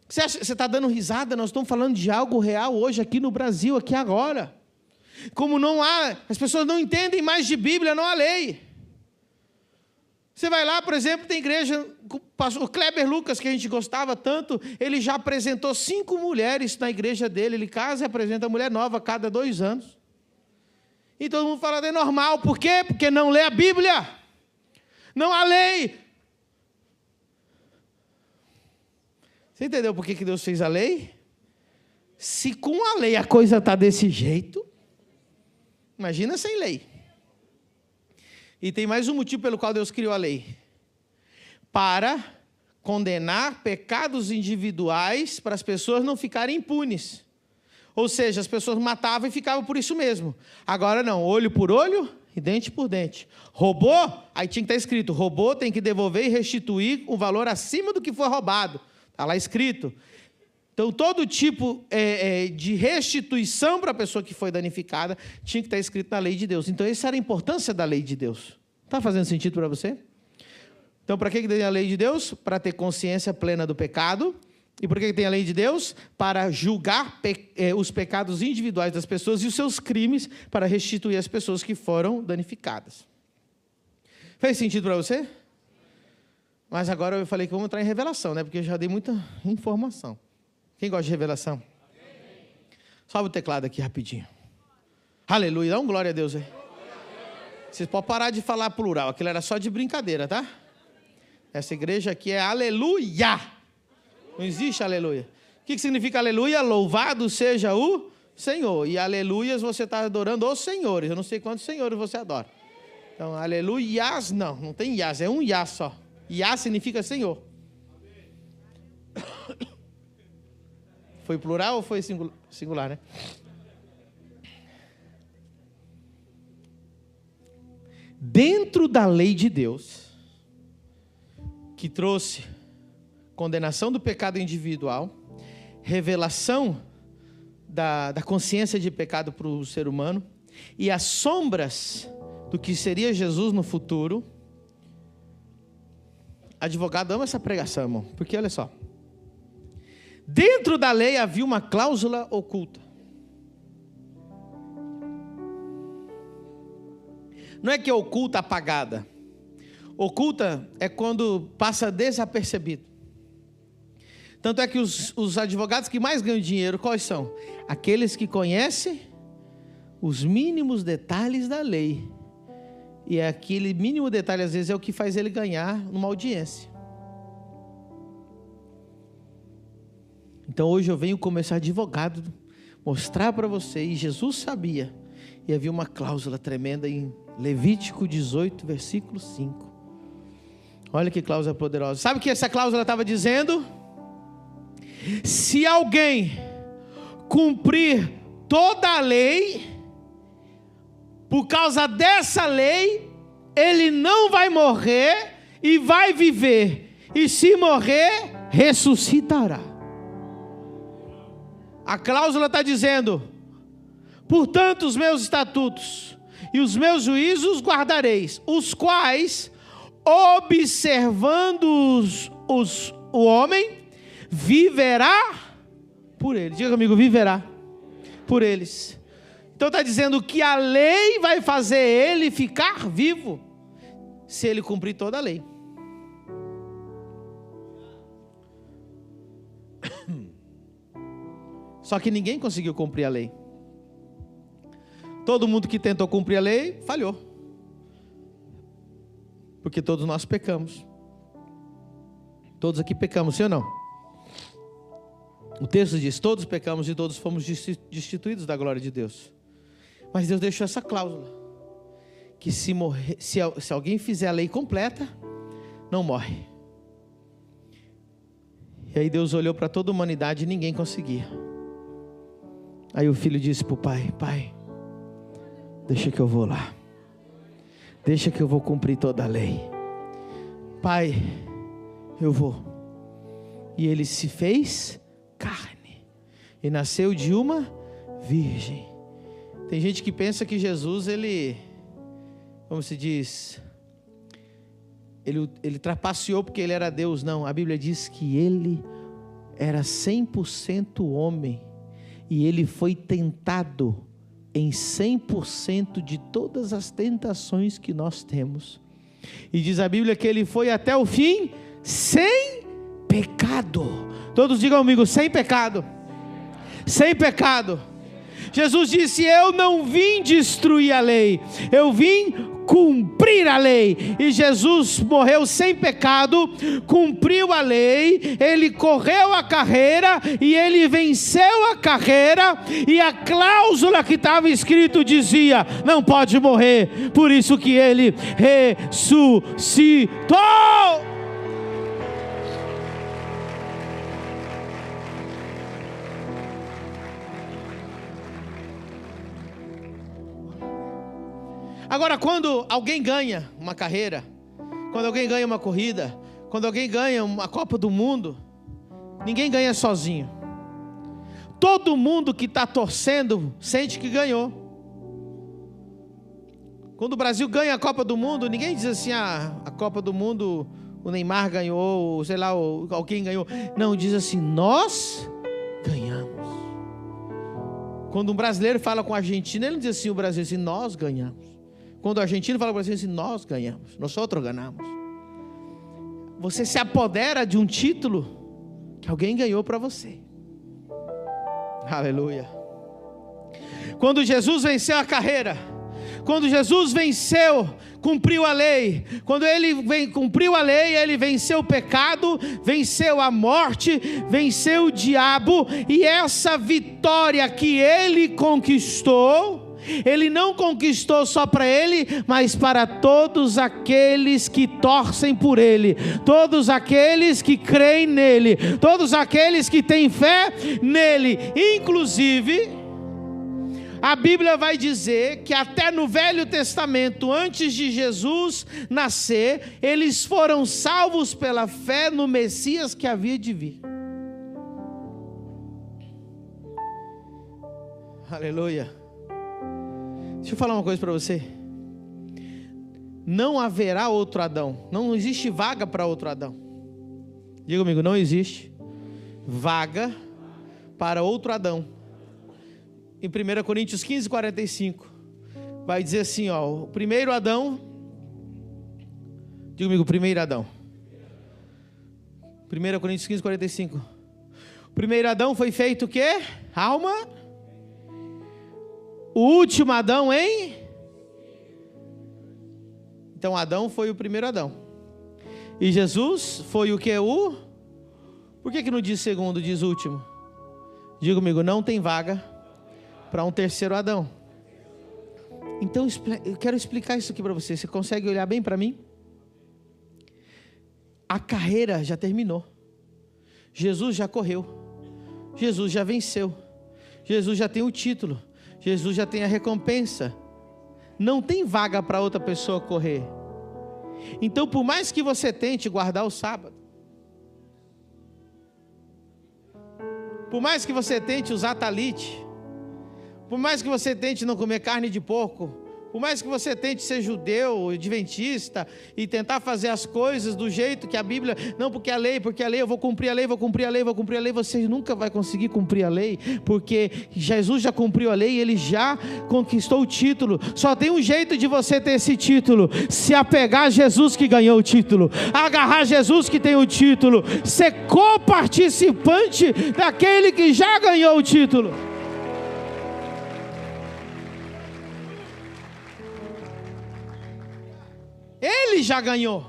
Você está dando risada? Nós estamos falando de algo real hoje aqui no Brasil, aqui agora. Como não há, as pessoas não entendem mais de Bíblia, não há lei. Você vai lá, por exemplo, tem igreja, o Kleber Lucas, que a gente gostava tanto, ele já apresentou 5 mulheres na igreja dele. Ele casa e apresenta mulher nova a cada 2 anos. E todo mundo fala, é normal. Por quê? Porque não lê a Bíblia. Não há lei. Você entendeu por que Deus fez a lei? Se com a lei a coisa está desse jeito, imagina sem lei. E tem mais um motivo pelo qual Deus criou a lei. Para condenar pecados individuais, para as pessoas não ficarem impunes. Ou seja, as pessoas matavam e ficavam por isso mesmo. Agora não, olho por olho e dente por dente. Roubou? Aí tinha que estar escrito, roubou, tem que devolver e restituir o valor acima do que foi roubado. Está lá escrito. Então, todo tipo de restituição para a pessoa que foi danificada tinha que estar escrito na lei de Deus. Então, essa era a importância da lei de Deus. Está fazendo sentido para você? Então, para que tem a lei de Deus? Para ter consciência plena do pecado. E por que tem a lei de Deus? Para julgar os pecados individuais das pessoas e os seus crimes, para restituir as pessoas que foram danificadas. Fez sentido para você? Mas agora eu falei que vamos entrar em revelação, né? Porque eu já dei muita informação. Quem gosta de revelação? Sobe o teclado aqui rapidinho. Aleluia, dá um glória a Deus aí. Vocês podem parar de falar plural, aquilo era só de brincadeira, tá? Essa igreja aqui é aleluia. Não existe aleluia. O que significa aleluia? Louvado seja o Senhor. E aleluias você está adorando os senhores. Eu não sei quantos senhores você adora. Então, aleluias não tem ias, é um ias só. Ias significa Senhor. Foi plural ou foi singular, né? Dentro da lei de Deus, que trouxe condenação do pecado individual, revelação da consciência de pecado para o ser humano, e as sombras do que seria Jesus no futuro. Advogado ama essa pregação, irmão, porque olha só, dentro da lei havia uma cláusula oculta. Não é que é oculta apagada. Oculta é quando passa desapercebido. Tanto é que os advogados que mais ganham dinheiro, quais são? Aqueles que conhecem os mínimos detalhes da lei. E aquele mínimo detalhe, às vezes, é o que faz ele ganhar numa audiência. Então, hoje eu venho como esse advogado mostrar para você, e Jesus sabia, e havia uma cláusula tremenda em Levítico 18, versículo 5. Olha que cláusula poderosa. Sabe o que essa cláusula estava dizendo? Se alguém cumprir toda a lei, por causa dessa lei, ele não vai morrer e vai viver. E se morrer, ressuscitará. A cláusula está dizendo: portanto, os meus estatutos e os meus juízos guardareis, os quais, observando-os o homem, viverá por eles. Diga comigo, viverá por eles. Então está dizendo que a lei vai fazer ele ficar vivo, se ele cumprir toda a lei. Só que ninguém conseguiu cumprir a lei. Todo mundo que tentou cumprir a lei, falhou. Porque todos nós pecamos. Todos aqui pecamos, sim ou não? O texto diz, todos pecamos e todos fomos destituídos da glória de Deus. Mas Deus deixou essa cláusula, que se alguém fizer a lei completa, não morre. E aí Deus olhou para toda a humanidade e ninguém conseguia. Aí o filho disse para o pai: pai, deixa que eu vou lá. Deixa que eu vou cumprir toda a lei. Pai, eu vou. E ele se fez carne. E nasceu de uma virgem. Tem gente que pensa que Jesus, ele, como se diz, ele trapaceou porque ele era Deus. Não, a Bíblia diz que ele era 100% homem. E ele foi tentado em 100% de todas as tentações que nós temos. E diz a Bíblia que ele foi até o fim sem pecado. Todos digam comigo, sem pecado. Sem pecado. Jesus disse: eu não vim destruir a lei, eu vim cumprir a lei. E Jesus morreu sem pecado, cumpriu a lei, ele correu a carreira e ele venceu a carreira. E a cláusula que estava escrito dizia: não pode morrer, por isso que ele ressuscitou. Agora, quando alguém ganha uma carreira, quando alguém ganha uma corrida, quando alguém ganha uma Copa do Mundo, ninguém ganha sozinho. Todo mundo que está torcendo sente que ganhou. Quando o Brasil ganha a Copa do Mundo, ninguém diz assim: a Copa do Mundo o Neymar ganhou, ou sei lá, alguém ganhou. Não, diz assim: nós ganhamos. Quando um brasileiro fala com o argentino, ele não diz assim, o Brasil, assim, nós ganhamos. Quando o argentino fala para você assim, nós ganhamos, nós outros ganhamos. Você se apodera de um título que alguém ganhou para você. Aleluia. Quando Jesus venceu a carreira, quando Jesus venceu, cumpriu a lei. Quando ele cumpriu a lei, ele venceu o pecado, venceu a morte, venceu o diabo. E essa vitória que ele conquistou, ele não conquistou só para ele, mas para todos aqueles que torcem por ele, todos aqueles que creem nele, todos aqueles que têm fé nele. Inclusive, a Bíblia vai dizer que até no Velho Testamento, antes de Jesus nascer, eles foram salvos pela fé no Messias que havia de vir. Aleluia. Deixa eu falar uma coisa para você. Não haverá outro Adão. Não existe vaga para outro Adão. Diga comigo, não existe vaga para outro Adão. Em 1 Coríntios 15, 45, vai dizer assim, ó, o primeiro Adão, diga comigo, o primeiro Adão. 1 Coríntios 15, 45. O primeiro Adão foi feito o quê? Alma. O último Adão, hein? Então Adão foi o primeiro Adão. E Jesus foi o que? Por que não diz segundo, diz último? Diga comigo, não tem vaga para um terceiro Adão. Então eu quero explicar isso aqui para você. Você consegue olhar bem para mim? A carreira já terminou. Jesus já correu. Jesus já venceu. Jesus já tem o título. Jesus já tem a recompensa. Não tem vaga para outra pessoa correr. Então, por mais que você tente guardar o sábado, por mais que você tente usar talite, por mais que você tente não comer carne de porco, por mais que você tente ser judeu, adventista, e tentar fazer as coisas do jeito que a Bíblia, não, porque a lei, eu vou cumprir a lei, você nunca vai conseguir cumprir a lei, porque Jesus já cumpriu a lei, ele já conquistou o título. Só tem um jeito de você ter esse título: se apegar a Jesus que ganhou o título, agarrar Jesus que tem o título, ser coparticipante daquele que já ganhou o título. Ele já ganhou.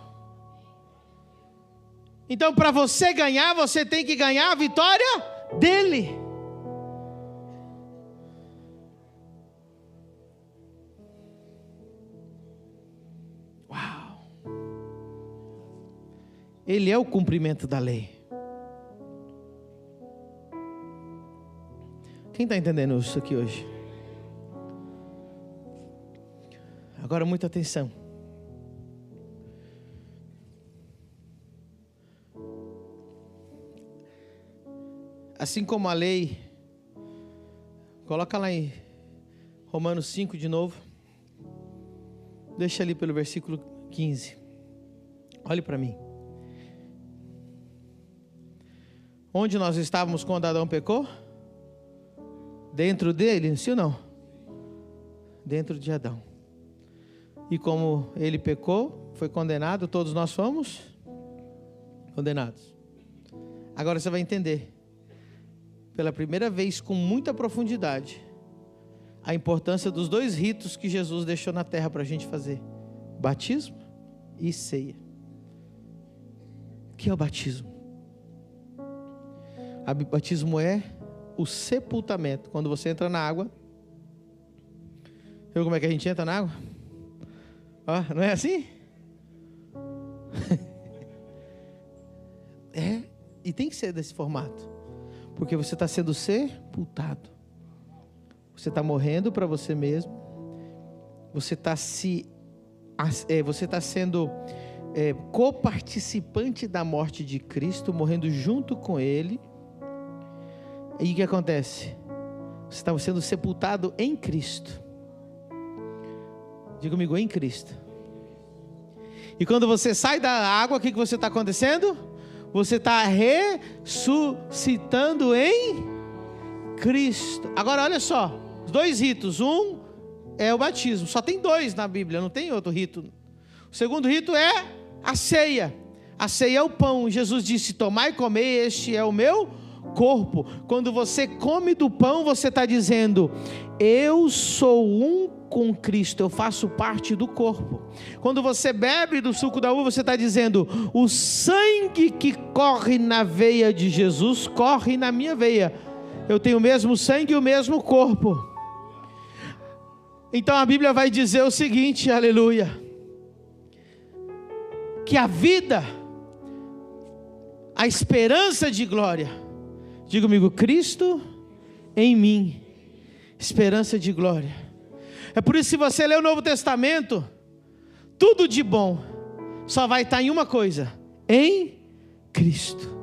Então, para você ganhar, você tem que ganhar a vitória dele. Uau! Ele é o cumprimento da lei. Quem está entendendo isso aqui hoje? Agora, muita atenção. Assim como a lei, coloca lá em Romanos 5 de novo, deixa ali pelo versículo 15, olhe para mim. Onde nós estávamos quando Adão pecou? Dentro dele, sim ou não? Dentro de Adão. E como ele pecou, foi condenado, todos nós fomos condenados. Agora você vai entender, pela primeira vez, com muita profundidade, a importância dos dois ritos que Jesus deixou na terra para a gente fazer: batismo e ceia. O que é o batismo? O batismo é o sepultamento. Quando você entra na água, viu como é que a gente entra na água? Ó, não é assim? E tem que ser desse formato. Porque você está sendo sepultado. Você está morrendo para você mesmo. Você está sendo coparticipante da morte de Cristo, morrendo junto com Ele. E o que acontece? Você está sendo sepultado em Cristo. Diga comigo, em Cristo. E quando você sai da água, o que você está acontecendo? Você está ressuscitando em Cristo. Agora olha só, os dois ritos. Um é o batismo. Só tem dois na Bíblia, não tem outro rito. O segundo rito é a ceia. A ceia é o pão. Jesus disse: tomai e comei, este é o meu corpo. Quando você come do pão, você está dizendo: eu sou um com Cristo, eu faço parte do corpo. Quando você bebe do suco da uva, você está dizendo: o sangue que corre na veia de Jesus, corre na minha veia. Eu tenho o mesmo sangue e o mesmo corpo. Então a Bíblia vai dizer o seguinte, aleluia, que a vida, a esperança de glória, diga comigo, Cristo em mim, esperança de glória. É por isso que se você ler o Novo Testamento, tudo de bom só vai estar em uma coisa: em Cristo.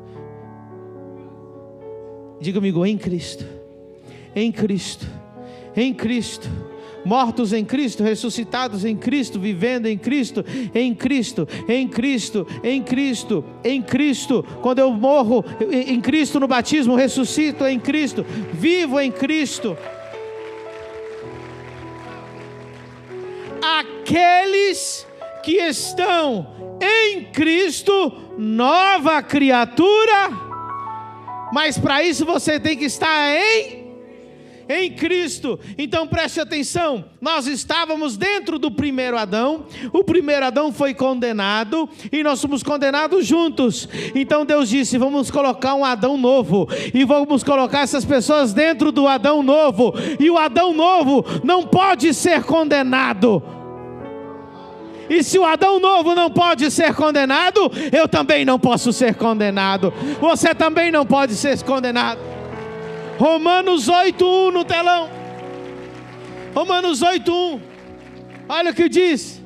Diga comigo, em Cristo, em Cristo, em Cristo. Mortos em Cristo, ressuscitados em Cristo, vivendo em Cristo, em Cristo, em Cristo, em Cristo, em Cristo. Quando eu morro em Cristo no batismo, ressuscito em Cristo, vivo em Cristo. Aqueles que estão em Cristo, nova criatura, mas para isso você tem que estar em Cristo. Então preste atenção, nós estávamos dentro do primeiro Adão, o primeiro Adão foi condenado, e nós somos condenados juntos. Então Deus disse: vamos colocar um Adão novo, e vamos colocar essas pessoas dentro do Adão novo, e o Adão novo não pode ser condenado. E se o Adão novo não pode ser condenado, eu também não posso ser condenado, você também não pode ser condenado. Romanos 8:1 no telão. Romanos 8:1. Olha o que diz.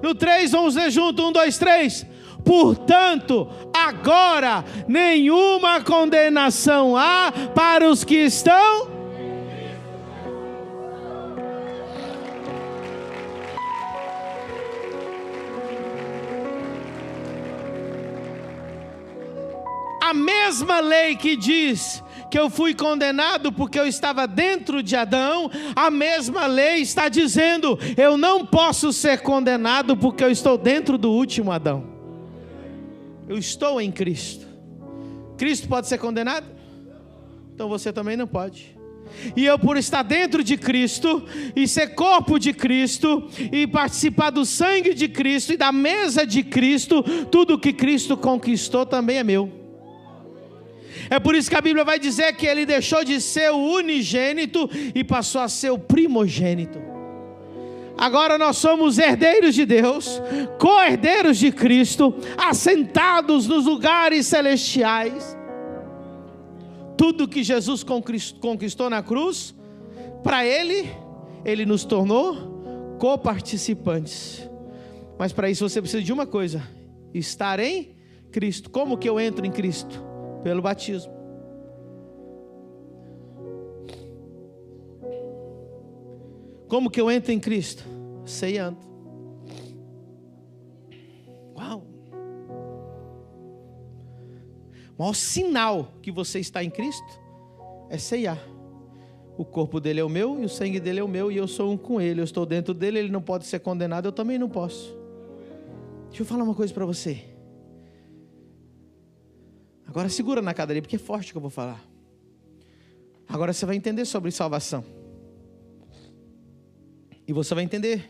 No 3, vamos ler junto. 1, 2, 3. Portanto, agora nenhuma condenação há para os que estão. A mesma lei que diz que eu fui condenado porque eu estava dentro de Adão, a mesma lei está dizendo: eu não posso ser condenado porque eu estou dentro do último Adão. Eu estou em Cristo. Cristo pode ser condenado? Então você também não pode. E eu, por estar dentro de Cristo, e ser corpo de Cristo, e participar do sangue de Cristo, e da mesa de Cristo, tudo que Cristo conquistou também é meu. É por isso que a Bíblia vai dizer que ele deixou de ser o unigênito e passou a ser o primogênito. Agora nós somos herdeiros de Deus, co-herdeiros de Cristo, assentados nos lugares celestiais. Tudo que Jesus conquistou na cruz, para Ele nos tornou co-participantes. Mas para isso você precisa de uma coisa: estar em Cristo. Como que eu entro em Cristo? Pelo batismo. Como que eu entro em Cristo? Ceando. Uau! O maior sinal que você está em Cristo é ceiar. O corpo dele é o meu e o sangue dele é o meu, e eu sou um com ele. Eu estou dentro dele, ele não pode ser condenado, eu também não posso. Deixa eu falar uma coisa para você. Agora segura na cadeira, porque é forte que eu vou falar. Agora você vai entender sobre salvação. E você vai entender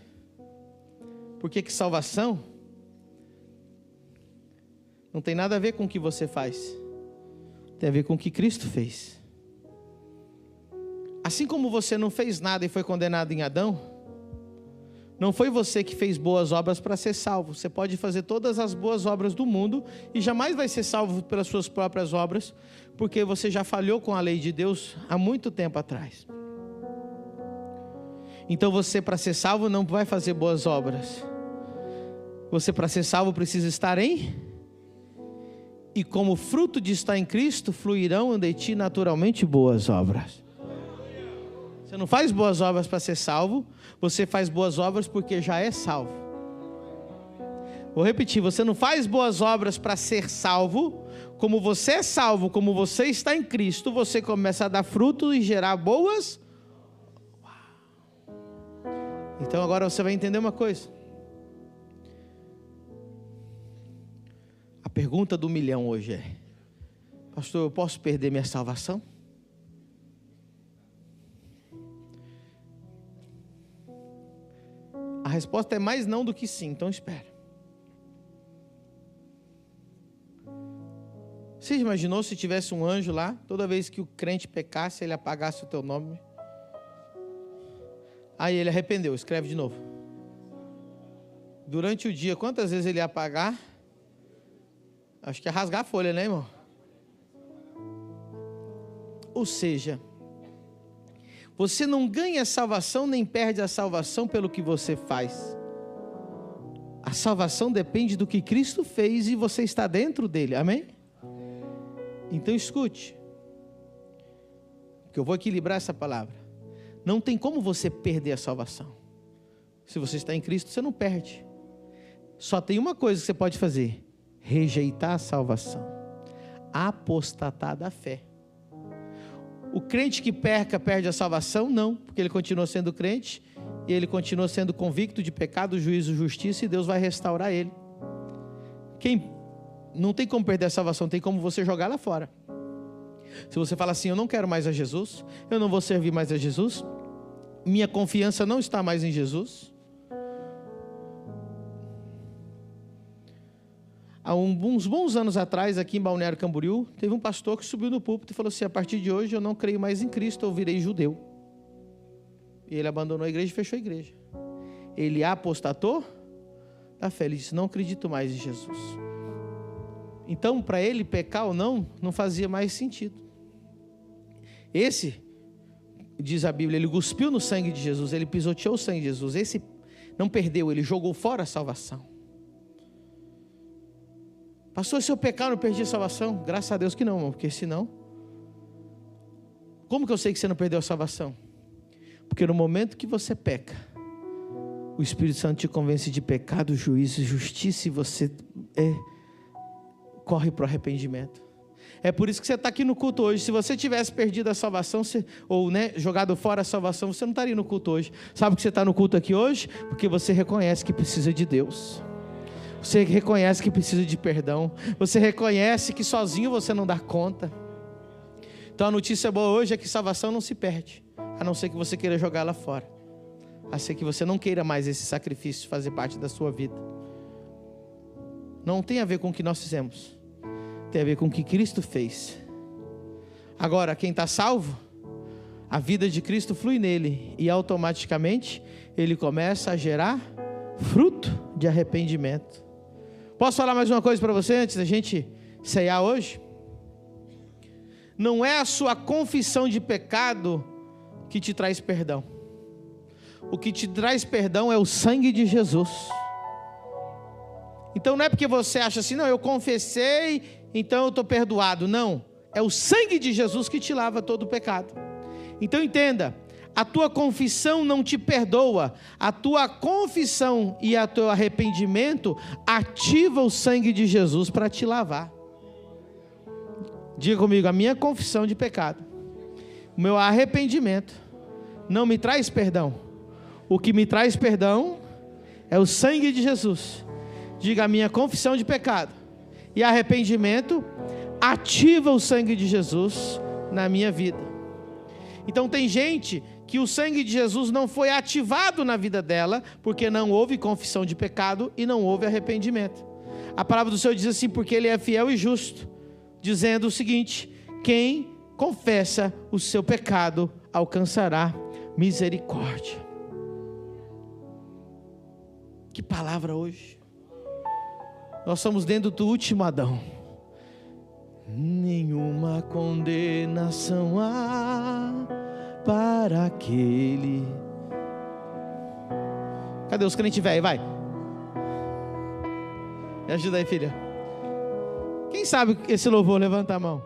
por que salvação não tem nada a ver com o que você faz. Tem a ver com o que Cristo fez. Assim como você não fez nada e foi condenado em Adão, não foi você que fez boas obras para ser salvo. Você pode fazer todas as boas obras do mundo e jamais vai ser salvo pelas suas próprias obras, porque você já falhou com a lei de Deus há muito tempo atrás. Então você, para ser salvo, não vai fazer boas obras. Você, para ser salvo, precisa estar em... E como fruto de estar em Cristo, fluirão de ti naturalmente boas obras. Você não faz boas obras para ser salvo, você faz boas obras porque já é salvo. Vou repetir, você não faz boas obras para ser salvo. Como você é salvo, como você está em Cristo, você começa a dar fruto e gerar boas. Então agora você vai entender uma coisa. A pergunta do milhão hoje é: pastor, eu posso perder minha salvação? resposta é mais não do que sim, então espera. Você imaginou se tivesse um anjo lá, toda vez que o crente pecasse, ele apagasse o teu nome? Aí ele arrependeu, escreve de novo. Durante o dia, quantas vezes ele ia apagar? Acho que ia rasgar a folha, né, irmão? Ou seja, você não ganha a salvação nem perde a salvação pelo que você faz. A salvação depende do que Cristo fez e você está dentro dele, amém? Então escute, porque eu vou equilibrar essa palavra. Não tem como você perder a salvação. Se você está em Cristo, você não perde. Só tem uma coisa que você pode fazer: rejeitar a salvação, apostatar da fé. O crente que peca perde a salvação? Não, porque ele continua sendo crente e ele continua sendo convicto de pecado, juízo, justiça, e Deus vai restaurar ele. Não tem como perder a salvação, tem como você jogar lá fora. Se você fala assim: eu não quero mais a Jesus, eu não vou servir mais a Jesus, minha confiança não está mais em Jesus. Há uns bons anos atrás, aqui em Balneário Camboriú, teve um pastor que subiu no púlpito e falou assim: a partir de hoje eu não creio mais em Cristo, eu virei judeu. E ele abandonou a igreja e fechou a igreja. Ele apostatou da fé, ele disse: não acredito mais em Jesus. Então, para ele, pecar ou não fazia mais sentido. Esse, diz a Bíblia, ele cuspiu no sangue de Jesus, ele pisoteou o sangue de Jesus. Esse não perdeu, ele jogou fora a salvação. Pastor, se eu pecar, eu não perdi a salvação? Graças a Deus que não, irmão, porque senão... Como que eu sei que você não perdeu a salvação? Porque no momento que você peca, o Espírito Santo te convence de pecado, juízo e justiça, e você corre para o arrependimento. É por isso que você está aqui no culto hoje. Se você tivesse perdido a salvação, jogado fora a salvação, você não estaria no culto hoje. Sabe que você está no culto aqui hoje? Porque você reconhece que precisa de Deus. Você reconhece que precisa de perdão. Você reconhece que sozinho você não dá conta. Então a notícia boa hoje é que salvação não se perde, a não ser que você queira jogar ela fora, a não ser que você não queira mais esse sacrifício fazer parte da sua vida. Não tem a ver com o que nós fizemos, tem a ver com o que Cristo fez. Agora, quem está salvo, a vida de Cristo flui nele e automaticamente ele começa a gerar fruto de arrependimento. Posso falar mais uma coisa para você antes da gente ceiar hoje? Não é a sua confissão de pecado que te traz perdão. O que te traz perdão é o sangue de Jesus. Então não é porque você acha assim: não, eu confessei, então eu estou perdoado. Não, é o sangue de Jesus que te lava todo o pecado. Então entenda, a tua confissão não te perdoa, a tua confissão e o teu arrependimento ativa o sangue de Jesus para te lavar. Diga comigo: a minha confissão de pecado, o meu arrependimento não me traz perdão. O que me traz perdão é o sangue de Jesus. Diga: a minha confissão de pecado e arrependimento ativa o sangue de Jesus na minha vida. Então tem gente que o sangue de Jesus não foi ativado na vida dela, porque não houve confissão de pecado e não houve arrependimento. A palavra do Senhor diz assim: porque Ele é fiel e justo, dizendo o seguinte: quem confessa o seu pecado alcançará misericórdia. Que palavra hoje! Nós somos dentro do último Adão. Nenhuma condenação há para aquele... Cadê os crentes velhos? Vai. Me ajuda aí, filha. Quem sabe esse louvor? Levanta a mão.